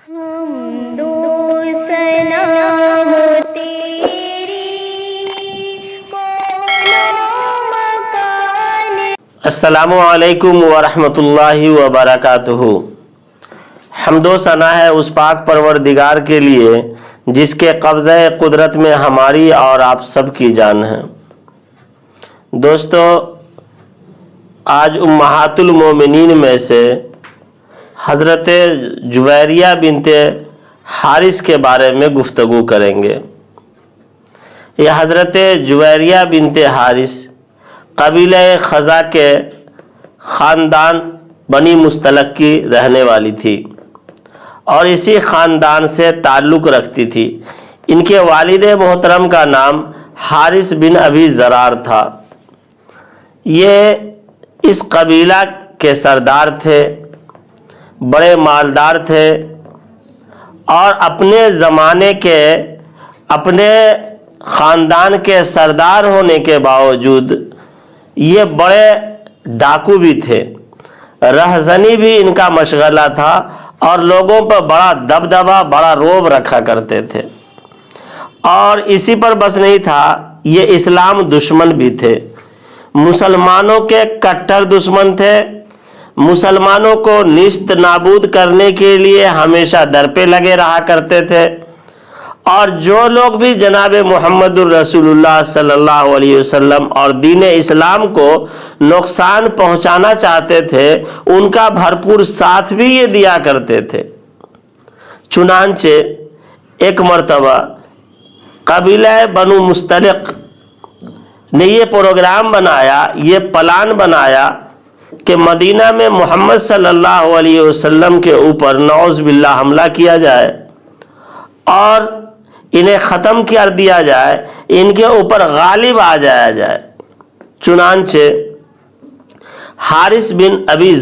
حمد و ثنا ہو تیری کون مکان۔ السلام علیکم ورحمۃ اللہ وبرکاتہ۔ حمد و ثنا ہے اس پاک پروردگار کے لیے جس کے قبضہ قدرت میں ہماری اور آپ سب کی جان ہے۔ دوستو، آج امہات المومنین میں سے حضرت جویریہ بنت حارث کے بارے میں گفتگو کریں گے۔ یہ حضرت جویریہ بنت حارث قبیلہ خزا کے خاندان بنی مستلق کی رہنے والی تھی اور اسی خاندان سے تعلق رکھتی تھی۔ ان کے والد محترم کا نام حارث بن ابی زرار تھا۔ یہ اس قبیلہ کے سردار تھے، بڑے مالدار تھے اور اپنے زمانے کے اپنے خاندان کے سردار ہونے کے باوجود یہ بڑے ڈاکو بھی تھے۔ رہزنی بھی ان کا مشغلہ تھا اور لوگوں پر بڑا دبدبا، بڑا رعب رکھا کرتے تھے۔ اور اسی پر بس نہیں تھا، یہ اسلام دشمن بھی تھے، مسلمانوں کے کٹر دشمن تھے۔ مسلمانوں کو نیست نابود کرنے کے لیے ہمیشہ در پہ لگے رہا کرتے تھے، اور جو لوگ بھی جناب محمد الرسول اللہ صلی اللہ علیہ وسلم اور دین اسلام کو نقصان پہنچانا چاہتے تھے ان کا بھرپور ساتھ بھی یہ دیا کرتے تھے۔ چنانچہ ایک مرتبہ قبیلہ بنو مستلق نے یہ پروگرام بنایا، یہ پلان بنایا کہ مدینہ میں محمد صلی اللہ علیہ وسلم کے اوپر نعوذ باللہ حملہ کیا جائے اور انہیں ختم کر دیا جائے، ان کے اوپر غالب آ جایا جائے۔ چنانچہ حارث بن ابی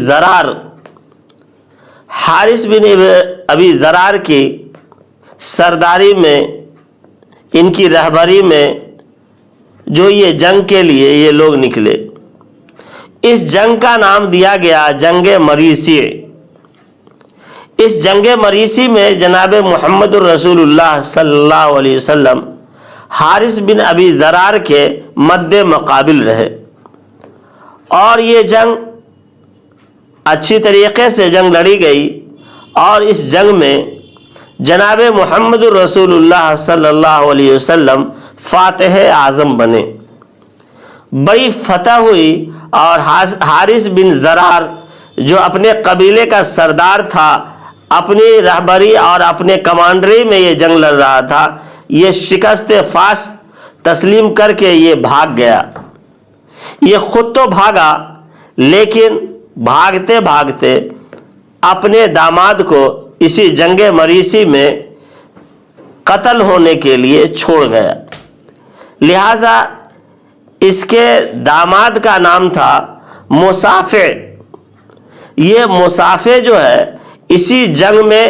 زرار کی سرداری میں، ان کی رہبری میں جو یہ جنگ کے لیے یہ لوگ نکلے۔ اس جنگ کا نام دیا گیا جنگ مریسی۔ اس جنگ مریسی میں جناب محمد الرسول اللہ صلی اللہ علیہ وسلم حارث بن ابی زرار کے مد مقابل رہے، اور یہ جنگ اچھی طریقے سے جنگ لڑی گئی، اور اس جنگ میں جناب محمد الرسول اللہ صلی اللہ علیہ وسلم فاتح اعظم بنے، بڑی فتح ہوئی، اور حارث بن زرار جو اپنے قبیلے کا سردار تھا، اپنی رہبری اور اپنے کمانڈری میں یہ جنگ لڑ رہا تھا، یہ شکست فاش تسلیم کر کے یہ بھاگ گیا۔ یہ خود تو بھاگا، لیکن بھاگتے بھاگتے اپنے داماد کو اسی جنگ مریسی میں قتل ہونے کے لیے چھوڑ گیا۔ لہذا اس کے داماد کا نام تھا مصافع۔ یہ مصافع جو ہے اسی جنگ میں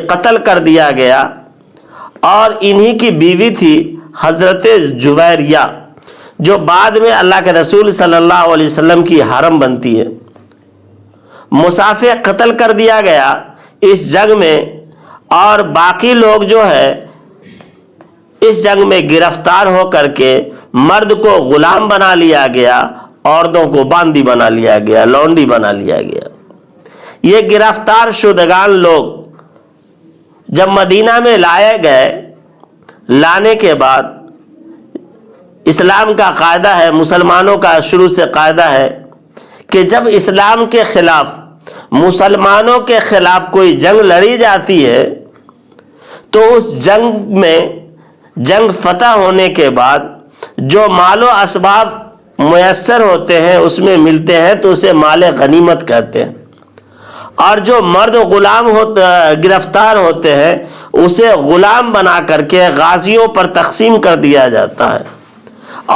قتل کر دیا گیا، اور انہی کی بیوی تھی حضرت جویریہ، جو بعد میں اللہ کے رسول صلی اللہ علیہ وسلم کی حرم بنتی ہے۔ مصافع قتل کر دیا گیا اس جنگ میں، اور باقی لوگ جو ہے اس جنگ میں گرفتار ہو کر کے مرد کو غلام بنا لیا گیا، عورتوں کو باندی بنا لیا گیا، لونڈی بنا لیا گیا۔ یہ گرفتار شدگان لوگ جب مدینہ میں لائے گئے، لانے کے بعد اسلام کا قاعدہ ہے، مسلمانوں کا شروع سے قاعدہ ہے کہ جب اسلام کے خلاف، مسلمانوں کے خلاف کوئی جنگ لڑی جاتی ہے تو اس جنگ میں جنگ فتح ہونے کے بعد جو مال و اسباب میسر ہوتے ہیں اس میں ملتے ہیں تو اسے مال غنیمت کہتے ہیں، اور جو مرد غلام گرفتار ہوتے ہیں اسے غلام بنا کر کے غازیوں پر تقسیم کر دیا جاتا ہے،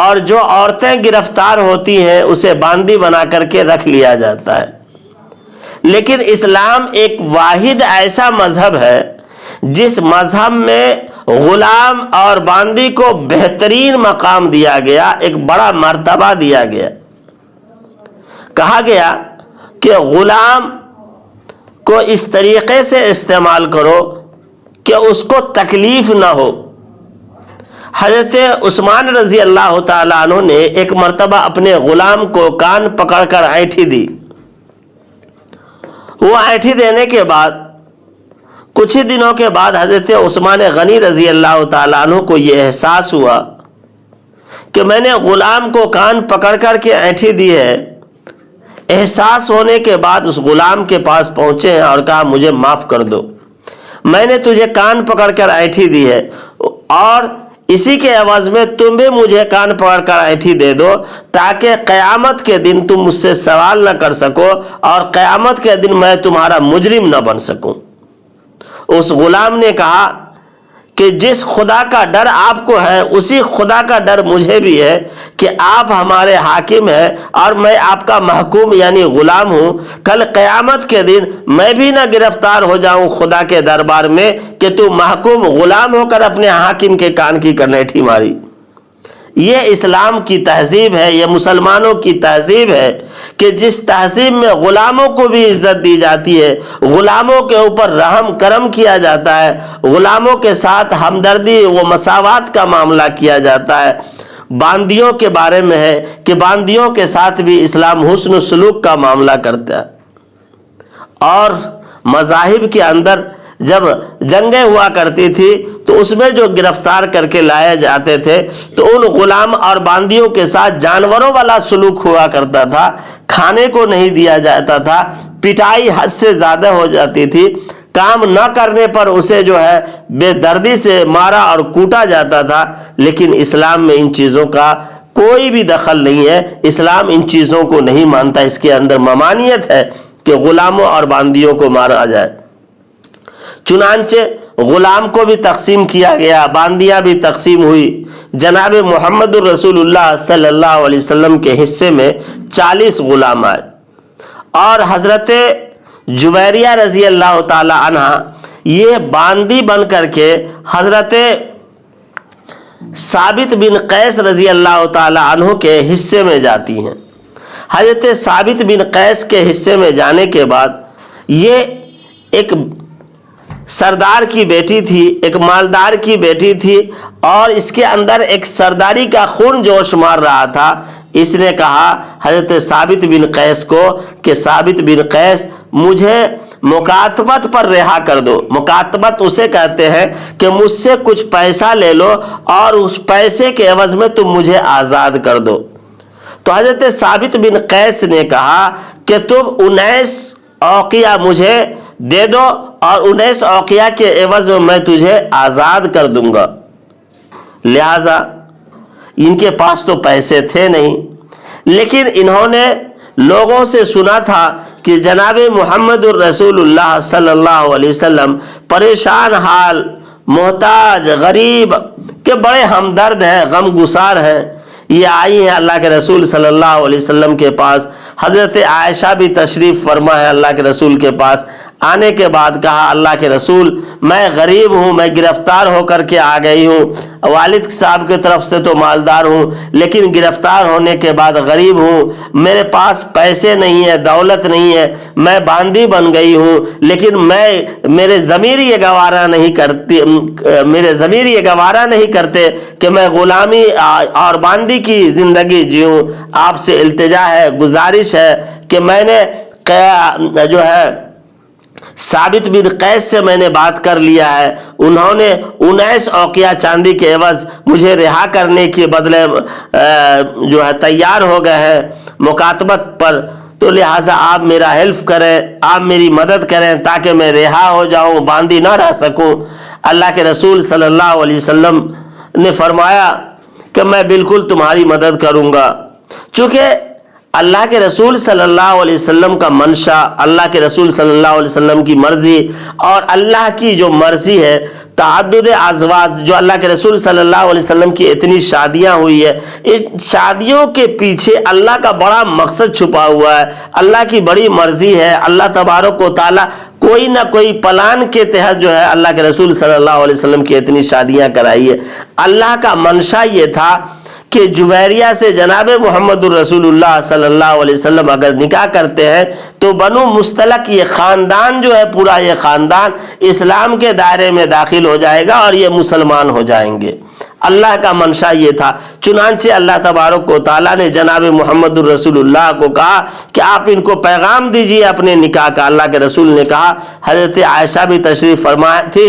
اور جو عورتیں گرفتار ہوتی ہیں اسے باندی بنا کر کے رکھ لیا جاتا ہے۔ لیکن اسلام ایک واحد ایسا مذہب ہے جس مذہب میں غلام اور باندی کو بہترین مقام دیا گیا، ایک بڑا مرتبہ دیا گیا۔ کہا گیا کہ غلام کو اس طریقے سے استعمال کرو کہ اس کو تکلیف نہ ہو۔ حضرت عثمان رضی اللہ تعالیٰ عنہ نے ایک مرتبہ اپنے غلام کو کان پکڑ کر اینٹھی دی۔ وہ اینٹھی دینے کے بعد کچھ ہی دنوں کے بعد حضرت عثمان غنی رضی اللہ تعالیٰ عنہ کو یہ احساس ہوا کہ میں نے غلام کو کان پکڑ کر کے اینٹھی دی ہے۔ احساس ہونے کے بعد اس غلام کے پاس پہنچے ہیں اور کہا مجھے معاف کر دو، میں نے تجھے کان پکڑ کر اینٹھی دی ہے اور اسی کے عوض میں تم بھی مجھے کان پکڑ کر اینٹھی دے دو تاکہ قیامت کے دن تم مجھ سے سوال نہ کر سکو اور قیامت کے دن میں تمہارا مجرم نہ بن سکوں۔ اس غلام نے کہا کہ جس خدا کا ڈر آپ کو ہے اسی خدا کا ڈر مجھے بھی ہے کہ آپ ہمارے حاکم ہیں اور میں آپ کا محکوم یعنی غلام ہوں۔ کل قیامت کے دن میں بھی نہ گرفتار ہو جاؤں خدا کے دربار میں کہ تو محکوم غلام ہو کر اپنے حاکم کے کان کی کرنیٹھی ماری۔ یہ اسلام کی تہذیب ہے، یہ مسلمانوں کی تہذیب ہے کہ جس تہذیب میں غلاموں کو بھی عزت دی جاتی ہے، غلاموں کے اوپر رحم کرم کیا جاتا ہے، غلاموں کے ساتھ ہمدردی و مساوات کا معاملہ کیا جاتا ہے۔ باندیوں کے بارے میں ہے کہ باندیوں کے ساتھ بھی اسلام حسن و سلوک کا معاملہ کرتا ہے۔ اور مذاہب کے اندر جب جنگیں ہوا کرتی تھی تو اس میں جو گرفتار کر کے لائے جاتے تھے تو ان غلام اور باندیوں کے ساتھ جانوروں والا سلوک ہوا کرتا تھا، کھانے کو نہیں دیا جاتا تھا، پٹائی حد سے زیادہ ہو جاتی تھی، کام نہ کرنے پر اسے جو ہے بے دردی سے مارا اور کوٹا جاتا تھا۔ لیکن اسلام میں ان چیزوں کا کوئی بھی دخل نہیں ہے، اسلام ان چیزوں کو نہیں مانتا، اس کے اندر ممانعت ہے کہ غلاموں اور باندیوں کو مارا جائے۔ چنانچہ غلام کو بھی تقسیم کیا گیا، باندیاں بھی تقسیم ہوئی۔ جناب محمد الرسول اللہ صلی اللہ علیہ وسلم کے حصے میں 40 غلام آئے اور حضرت جویریہ رضی اللہ تعالی عنہ یہ باندی بن کر کے حضرت ثابت بن قیس رضی اللہ تعالی عنہ کے حصے میں جاتی ہیں۔ حضرت ثابت بن قیس کے حصے میں جانے کے بعد یہ ایک سردار کی بیٹی تھی، ایک مالدار کی بیٹی تھی اور اس کے اندر ایک سرداری کا خون جوش مار رہا تھا۔ اس نے کہا حضرت ثابت بن قیس کو کہ ثابت بن قیس مجھے مکاتبت پر رہا کر دو۔ مکاتبت اسے کہتے ہیں کہ مجھ سے کچھ پیسہ لے لو اور اس پیسے کے عوض میں تم مجھے آزاد کر دو۔ تو حضرت ثابت بن قیس نے کہا کہ تم 19 اوقیہ مجھے دے دو اور 19 اوقیہ کے عوض میں تجھے آزاد کر دوں گا۔ لہذا ان کے پاس تو پیسے تھے نہیں، لیکن انہوں نے لوگوں سے سنا تھا کہ جناب محمد الرسول اللہ صلی اللہ علیہ وسلم پریشان حال، محتاج، غریب کے بڑے ہمدرد ہیں، غم گسار ہیں۔ یہ آئی ہیں اللہ کے رسول صلی اللہ علیہ وسلم کے پاس۔ حضرت عائشہ بھی تشریف فرما ہے اللہ کے رسول کے پاس۔ آنے کے بعد کہا اللہ کے رسول میں غریب ہوں، میں گرفتار ہو کر کے آ گئی ہوں، والد صاحب کی طرف سے تو مالدار ہوں لیکن گرفتار ہونے کے بعد غریب ہوں، میرے پاس پیسے نہیں ہے، دولت نہیں ہے، میں باندی بن گئی ہوں، لیکن میرے ضمیر یہ گوارا نہیں کرتے کہ میں غلامی اور باندی کی زندگی جیوں۔ آپ سے التجا ہے، گزارش ہے کہ میں نے جو ہے ثابت بن قیس سے میں نے بات کر لیا ہے، انہوں نے 19 اوقیہ چاندی کے عوض مجھے رہا کرنے کے بدلے جو ہے تیار ہو گئے ہیں مکاتبت پر، تو لہٰذا آپ میرا ہیلپ کریں، آپ میری مدد کریں تاکہ میں رہا ہو جاؤں، باندی نہ رہ سکوں۔ اللہ کے رسول صلی اللہ علیہ وسلم نے فرمایا کہ میں بالکل تمہاری مدد کروں گا۔ چونکہ اللہ کے رسول صلی اللہ علیہ وسلم کا منشا، اللہ کے رسول صلی اللہ علیہ وسلم کی مرضی اور اللہ کی جو مرضی ہے تعدد ازواج، جو اللہ کے رسول صلی اللہ علیہ وسلم کی اتنی شادیاں ہوئی ہے، ان شادیوں کے پیچھے اللہ کا بڑا مقصد چھپا ہوا ہے، اللہ کی بڑی مرضی ہے۔ اللہ تبارک و تعالیٰ کوئی نہ کوئی پلان کے تحت جو ہے اللہ کے رسول صلی اللہ علیہ وسلم کی اتنی شادیاں کرائی ہے۔ اللہ کا منشا یہ تھا کہ جویریہ سے جناب محمد الرسول اللہ صلی اللہ علیہ وسلم اگر نکاح کرتے ہیں تو بنو مستلق یہ خاندان جو ہے پورا یہ خاندان اسلام کے دائرے میں داخل ہو جائے گا اور یہ مسلمان ہو جائیں گے۔ اللہ کا منشا یہ تھا۔ چنانچہ اللہ تبارک و تعالیٰ نے جناب محمد الرسول اللہ کو کہا کہ آپ ان کو پیغام دیجئے اپنے نکاح کا۔ اللہ کے رسول نے کہا، حضرت عائشہ بھی تشریف فرما تھی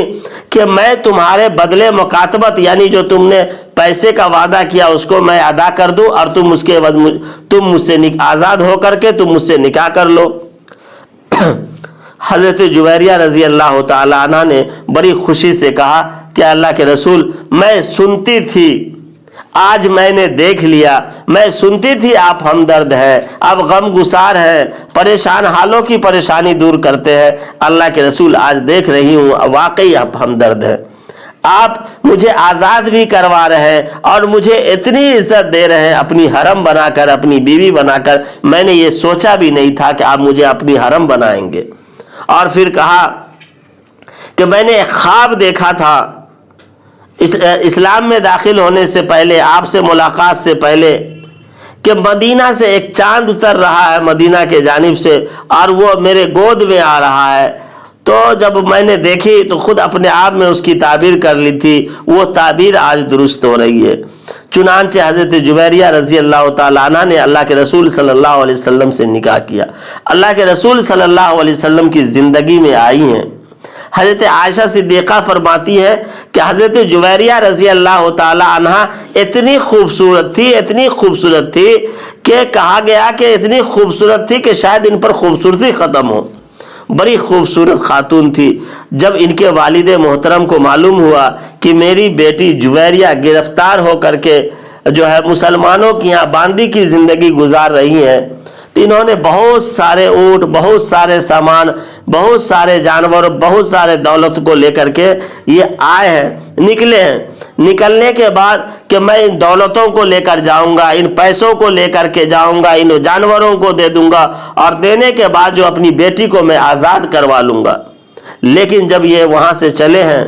کہ میں تمہارے بدلے مکاتبت یعنی جو تم نے پیسے کا وعدہ کیا اس کو میں ادا کر دوں اور تم اس کے بعد تم مجھ سے آزاد ہو کر کے تم مجھ سے نکاح کر لو۔ حضرت جویریہ رضی اللہ تعالی عنہ نے بڑی خوشی سے کہا کہ اللہ کے رسول میں سنتی تھی، آج میں نے دیکھ لیا، میں سنتی تھی آپ ہمدرد ہیں، اب غم گسار ہیں، پریشان حالوں کی پریشانی دور کرتے ہیں۔ اللہ کے رسول آج دیکھ رہی ہوں واقعی آپ ہمدرد ہیں، آپ مجھے آزاد بھی کروا رہے ہیں اور مجھے اتنی عزت دے رہے ہیں اپنی حرم بنا کر، اپنی بیوی بنا کر۔ میں نے یہ سوچا بھی نہیں تھا کہ آپ مجھے اپنی حرم بنائیں گے۔ اور پھر کہا کہ میں نے ایک خواب دیکھا تھا اسلام میں داخل ہونے سے پہلے، آپ سے ملاقات سے پہلے، کہ مدینہ سے ایک چاند اتر رہا ہے مدینہ کے جانب سے اور وہ میرے گود میں آ رہا ہے۔ تو جب میں نے دیکھی تو خود اپنے آپ میں اس کی تعبیر کر لی تھی، وہ تعبیر آج درست ہو رہی ہے۔ چنانچہ حضرت جویریہ رضی اللہ تعالیٰ عنہ نے اللہ کے رسول صلی اللہ علیہ وسلم سے نکاح کیا۔ اللہ کے رسول صلی اللہ علیہ وسلم کی زندگی میں آئی ہیں۔ حضرت عائشہ صدیقہ فرماتی ہے کہ حضرت جویریہ رضی اللہ تعالیٰ عنہ اتنی خوبصورت تھی، اتنی خوبصورت تھی کہ کہا گیا کہ اتنی خوبصورت تھی کہ شاید ان پر خوبصورتی ختم ہو۔ بڑی خوبصورت خاتون تھی۔ جب ان کے والد محترم کو معلوم ہوا کہ میری بیٹی جویریہ گرفتار ہو کر کے جو ہے مسلمانوں کی یہاں باندی کی زندگی گزار رہی ہیں، تو انہوں نے بہت سارے اونٹ، بہت سارے سامان، بہت سارے جانور، بہت سارے دولت کو لے کر کے یہ آئے ہیں، نکلے ہیں۔ نکلنے کے بعد کہ میں ان دولتوں کو لے کر جاؤں گا، ان پیسوں کو لے کر کے جاؤں گا، ان جانوروں کو دے دوں گا اور دینے کے بعد جو اپنی بیٹی کو میں آزاد کروا لوں گا۔ لیکن جب یہ وہاں سے چلے ہیں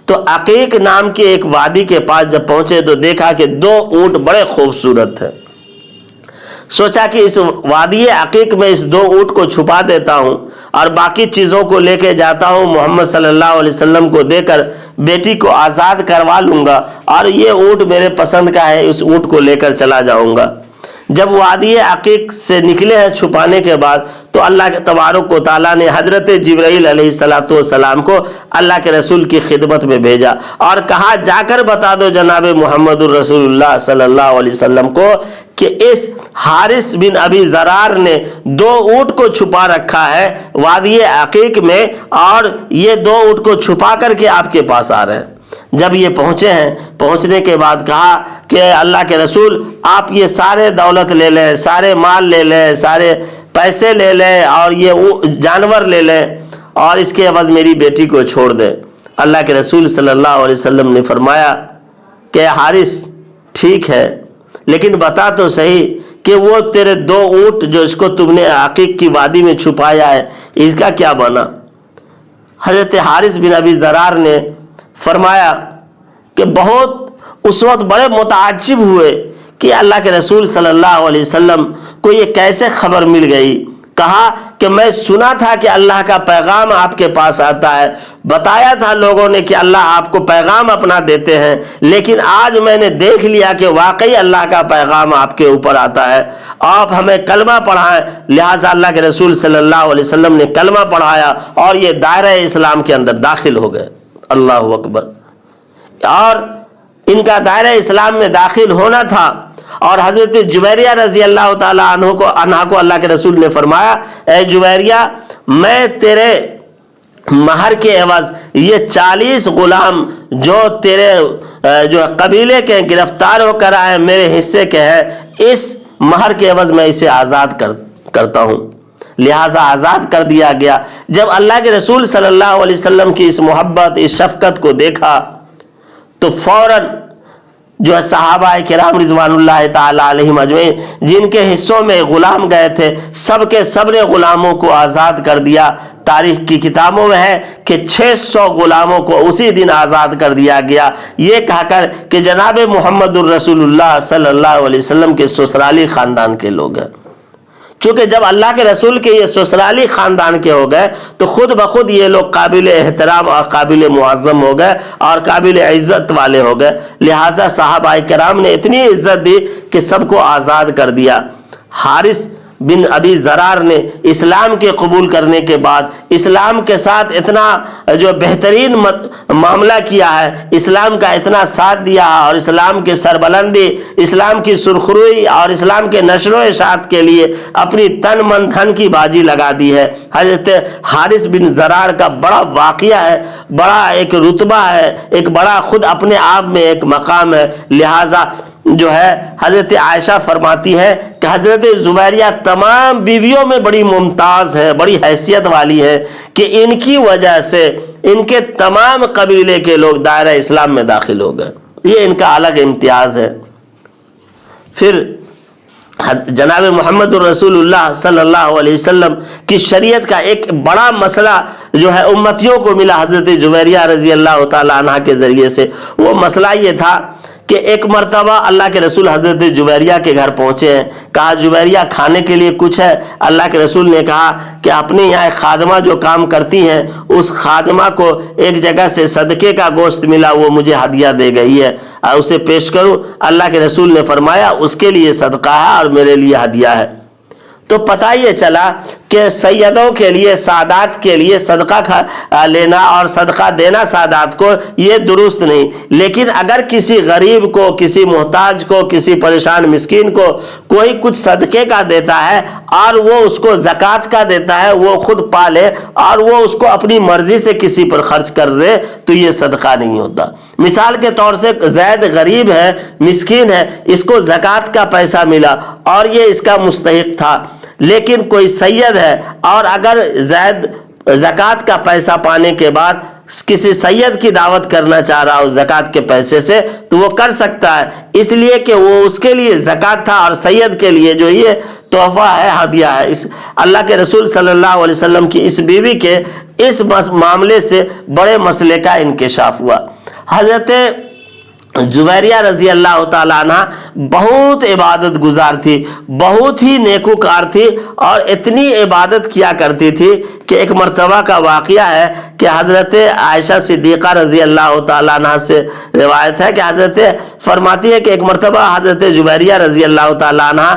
تو عقیق نام کے ایک وادی کے پاس جب پہنچے تو دیکھا کہ 2 اونٹ بڑے خوبصورت ہیں۔ سوچا کہ اس وادی عقیق میں اس 2 اونٹ کو چھپا دیتا ہوں اور باقی چیزوں کو لے کے جاتا ہوں، محمد صلی اللہ علیہ وسلم کو دے کر بیٹی کو آزاد کروا لوں گا اور یہ اونٹ میرے پسند کا ہے، اس اونٹ کو لے کر چلا جاؤں گا۔ جب وادی عقیق سے نکلے ہیں چھپانے کے بعد تو اللہ کے تبارک و تعالیٰ نے حضرت جبرائیل علیہ السلام کو اللہ کے رسول کی خدمت میں بھیجا اور کہا جا کر بتا دو جناب محمد الرسول اللہ صلی اللہ علیہ وسلم کو کہ اس حارث بن ابی ضرار نے 2 اونٹ کو چھپا رکھا ہے وادی عقیق میں اور یہ 2 اونٹ کو چھپا کر کے آپ کے پاس آ رہے ہیں۔ جب یہ پہنچے ہیں، پہنچنے کے بعد کہا کہ اللہ کے رسول آپ یہ سارے دولت لے لیں، سارے مال لے لیں، سارے پیسے لے لیں اور یہ جانور لے لیں اور اس کے عوض میری بیٹی کو چھوڑ دیں۔ اللہ کے رسول صلی اللہ علیہ وسلم نے فرمایا کہ حارث ٹھیک ہے، لیکن بتا تو صحیح کہ وہ تیرے 2 اونٹ جو اس کو تم نے عقیق کی وادی میں چھپایا ہے اس کا کیا بنا؟ حضرت حارث بن ابی ضرار نے فرمایا کہ بہت اس وقت بڑے متعجب ہوئے کہ اللہ کے رسول صلی اللہ علیہ وسلم کو یہ کیسے خبر مل گئی۔ کہا کہ میں سنا تھا کہ اللہ کا پیغام آپ کے پاس آتا ہے، بتایا تھا لوگوں نے کہ اللہ آپ کو پیغام اپنا دیتے ہیں، لیکن آج میں نے دیکھ لیا کہ واقعی اللہ کا پیغام آپ کے اوپر آتا ہے، آپ ہمیں کلمہ پڑھائیں۔ لہٰذا اللہ کے رسول صلی اللہ علیہ وسلم نے کلمہ پڑھایا اور یہ دائرہ اسلام کے اندر داخل ہو گئے۔ اللہ اکبر۔ اور ان کا دائرہ اسلام میں داخل ہونا تھا اور حضرت جویریہ رضی اللہ تعالیٰ عنہ کو اللہ کے رسول نے فرمایا اے جویریہ میں تیرے مہر کے عوض یہ 40 غلام جو تیرے جو قبیلے کے گرفتار ہو کر آئے میرے حصے کے ہیں، اس مہر کے عوض میں اسے آزاد کرتا ہوں۔ لہٰذا آزاد کر دیا گیا۔ جب اللہ کے رسول صلی اللہ علیہ وسلم کی اس محبت، اس شفقت کو دیکھا تو فوراً جو ہے صحابہ کرام رضوان اللہ تعالی علیہم اجمعین جن کے حصوں میں غلام گئے تھے، سب کے سب نے غلاموں کو آزاد کر دیا۔ تاریخ کی کتابوں میں ہے کہ 600 غلاموں کو اسی دن آزاد کر دیا گیا، یہ کہا کر کہ جناب محمد الرسول اللہ صلی اللہ علیہ وسلم کے سسرالی خاندان کے لوگ ہیں۔ چونکہ جب اللہ کے رسول کے یہ سسرالی خاندان کے ہو گئے تو خود بخود یہ لوگ قابل احترام اور قابل معظم ہو گئے اور قابل عزت والے ہو گئے، لہٰذا صحابہ کرام نے اتنی عزت دی کہ سب کو آزاد کر دیا۔ حارث بن ابی زرار نے اسلام کے قبول کرنے کے بعد اسلام کے ساتھ اتنا جو بہترین معاملہ کیا ہے، اسلام کا اتنا ساتھ دیا اور اسلام کے سربلندی، اسلام کی سرخروئی اور اسلام کے نشر و اشاعت کے لیے اپنی تن من دھن کی بازی لگا دی ہے۔ حضرت حارث بن زرار کا بڑا واقعہ ہے، بڑا ایک رتبہ ہے، ایک بڑا خود اپنے آپ میں ایک مقام ہے، لہٰذا جو ہے حضرت عائشہ فرماتی ہے کہ حضرت زبیریہ تمام بیویوں میں بڑی ممتاز ہے، بڑی حیثیت والی ہے کہ ان کی وجہ سے ان کے تمام قبیلے کے لوگ دائرہ اسلام میں داخل ہو گئے، یہ ان کا الگ امتیاز ہے۔ پھر جناب محمد الرسول اللہ صلی اللہ علیہ وسلم کی شریعت کا ایک بڑا مسئلہ جو ہے امتیوں کو ملا حضرت زبیریہ رضی اللہ تعالی عنہ کے ذریعے سے۔ وہ مسئلہ یہ تھا کہ ایک مرتبہ اللہ کے رسول حضرت زبیریہ کے گھر پہنچے ہیں، کہا زبیریہ کھانے کے لیے کچھ ہے؟ اللہ کے رسول نے کہا کہ اپنے یہاں ایک خادمہ جو کام کرتی ہیں اس خادمہ کو ایک جگہ سے صدقے کا گوشت ملا، وہ مجھے ہدیہ دے گئی ہے، اسے پیش کروں؟ اللہ کے رسول نے فرمایا اس کے لیے صدقہ ہے اور میرے لیے ہدیہ ہے۔ تو پتہ یہ چلا کہ سیدوں کے لیے، سادات کے لیے صدقہ لینا اور صدقہ دینا سادات کو یہ درست نہیں، لیکن اگر کسی غریب کو، کسی محتاج کو، کسی پریشان مسکین کو کوئی کچھ صدقے کا دیتا ہے اور وہ اس کو زکوٰۃ کا دیتا ہے، وہ خود پالے اور وہ اس کو اپنی مرضی سے کسی پر خرچ کر دے تو یہ صدقہ نہیں ہوتا۔ مثال کے طور سے زید غریب ہے، مسکین ہے، اس کو زکوٰۃ کا پیسہ ملا اور یہ اس کا مستحق تھا، لیکن کوئی سید ہے اور اگر زید زکوٰۃ کا پیسہ پانے کے بعد کسی سید کی دعوت کرنا چاہ رہا ہو زکوٰۃ کے پیسے سے تو وہ کر سکتا ہے، اس لیے کہ وہ اس کے لیے زکوٰۃ تھا اور سید کے لیے جو یہ تحفہ ہے، ہدیہ ہے۔ اس اللہ کے رسول صلی اللہ علیہ وسلم کی اس بیوی کے اس معاملے سے بڑے مسئلے کا انکشاف ہوا۔ حضرت زبیریہ رضی اللہ تعالیٰ عنہ بہت عبادت گزار تھی، بہت ہی نیکوکار تھی اور اتنی عبادت کیا کرتی تھی کہ ایک مرتبہ کا واقعہ ہے کہ حضرت عائشہ صدیقہ رضی اللہ تعالیٰ عنہ سے روایت ہے کہ حضرت فرماتی ہے کہ ایک مرتبہ حضرت زبیریہ رضی اللہ تعالیٰ عنہ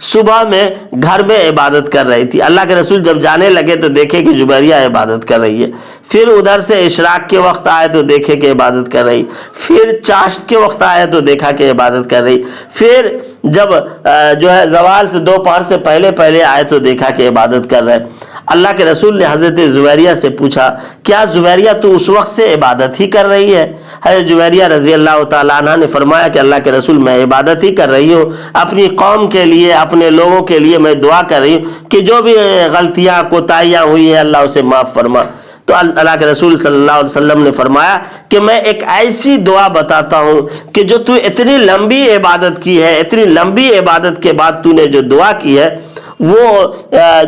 صبح میں گھر میں عبادت کر رہی تھی۔ اللہ کے رسول جب جانے لگے تو دیکھے کہ زبیریہ عبادت کر رہی ہے، پھر ادھر سے اشراق کے وقت آئے تو دیکھے کہ عبادت کر رہی، پھر چاشت کے وقت آئے تو دیکھا کہ عبادت کر رہی، پھر جب جو ہے زوال سے دوپہر سے پہلے آئے تو دیکھا کہ عبادت کر رہے۔ اللہ کے رسول نے حضرت زبیریہ سے پوچھا کیا زبیریہ تو اس وقت سے عبادت ہی کر رہی ہے؟ حضرت زبیریہ رضی اللہ تعالیٰ عنہ نے فرمایا کہ اللہ کے رسول میں عبادت ہی کر رہی ہوں، اپنی قوم کے لیے، اپنے لوگوں کے لیے میں دعا کر رہی ہوں کہ جو بھی غلطیاں کوتاہیاں ہوئی ہیں اللہ اسے معاف فرما۔ تو اللہ کے رسول صلی اللہ علیہ وسلم نے فرمایا کہ میں ایک ایسی دعا بتاتا ہوں کہ جو تو اتنی لمبی عبادت کی ہے، اتنی لمبی عبادت کے بعد تو نے جو دعا کی ہے وہ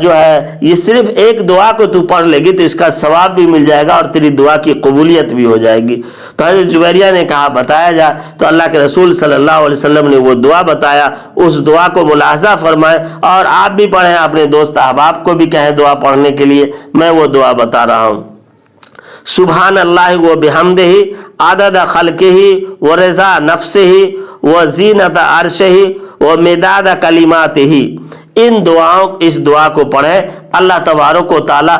جو ہے یہ صرف ایک دعا کو تو پڑھ لے گی تو اس کا ثواب بھی مل جائے گا اور تیری دعا کی قبولیت بھی ہو جائے گی۔ تو حضرت زبیریہ نے کہا بتایا جا، تو اللہ کے رسول صلی اللہ علیہ وسلم نے وہ دعا بتایا، اس دعا کو ملاحظہ فرمائے اور آپ بھی پڑھیں، اپنے دوست احباب کو بھی کہیں دعا پڑھنے کے لیے۔ میں وہ دعا بتا رہا ہوں۔ سبحان اللہ و بحمدہ عدد خلقہ و رضا نفسہ و زینت عرشہ و مداد کلماتہ۔ اس دعا کو پڑھیں، اللہ تبارک و تعالی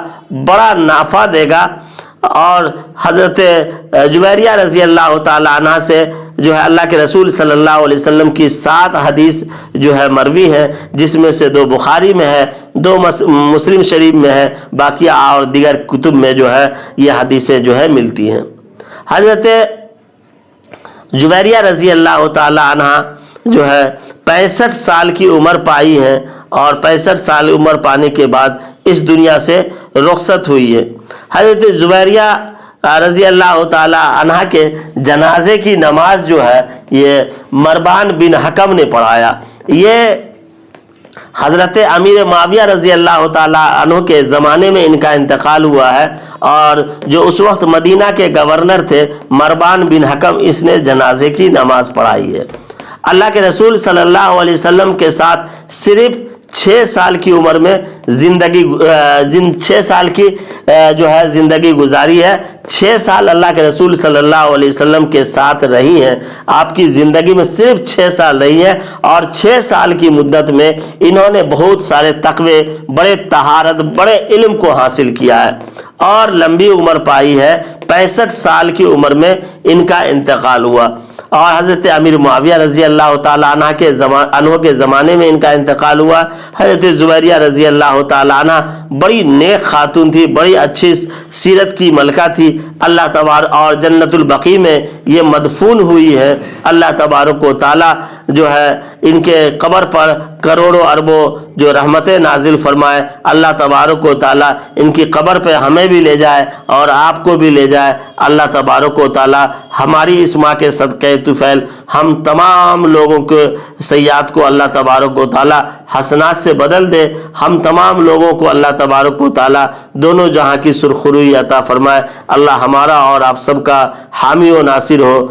بڑا نافع دے گا۔ اور حضرت زبیریہ رضی اللہ تعالی عنہ سے جو ہے اللہ کے رسول صلی اللہ علیہ وسلم کی 7 حدیث جو ہے مروی ہے، جس میں سے 2 بخاری میں ہے، 2 مسلم شریف میں ہے، باقی اور دیگر کتب میں جو ہے یہ حدیثیں جو ہے ملتی ہیں۔ حضرت زبیریہ رضی اللہ تعالی عنہ جو ہے 65 سال کی عمر پائی ہے اور 65 سال عمر پانے کے بعد اس دنیا سے رخصت ہوئی ہے۔ حضرت زبیریہ رضی اللہ تعالی عنہ کے جنازے کی نماز جو ہے یہ مروان بن حکم نے پڑھایا. یہ حضرت امیر معاویہ رضی اللہ تعالیٰ عنہ کے زمانے میں ان کا انتقال ہوا ہے, اور جو اس وقت مدینہ کے گورنر تھے مروان بن حکم, اس نے جنازے کی نماز پڑھائی ہے. اللہ کے رسول صلی اللہ علیہ وسلم کے ساتھ صرف 6 سال کی عمر میں زندگی 6 سال کی جو ہے زندگی گزاری ہے. 6 سال اللہ کے رسول صلی اللہ علیہ وسلم کے ساتھ رہی ہیں. آپ کی زندگی میں صرف 6 سال رہی ہیں, اور 6 سال کی مدت میں انہوں نے بہت سارے تقوی, بڑے طہارت, بڑے علم کو حاصل کیا ہے, اور لمبی عمر پائی ہے. 65 سال کی عمر میں ان کا انتقال ہوا, اور حضرت امیر معاویہ رضی اللہ تعالیٰ عنہ کے زمانے میں ان کا انتقال ہوا. حضرت زبیریہ رضی اللہ تعالیٰ عنہ بڑی نیک خاتون تھی, بڑی اچھی سیرت کی ملکہ تھی. اللہ تبارک اور جنت البقیع میں یہ مدفون ہوئی ہے. اللہ تبارک و تعالیٰ جو ہے ان کے قبر پر کروڑوں اربوں جو رحمتیں نازل فرمائے. اللہ تبارک و تعالیٰ ان کی قبر پہ ہمیں بھی لے جائے اور آپ کو بھی لے جائے. اللہ تبارک و تعالیٰ ہماری اس ماں کے صدقے طفیل ہم تمام لوگوں کے سیئات کو اللہ تبارک و تعالیٰ حسنات سے بدل دے. ہم تمام لوگوں کو اللہ تبارک و تعالیٰ دونوں جہاں کی سرخروئی عطا فرمائے. اللہ ہمارا اور آپ سب کا حامی و ناصر ہو.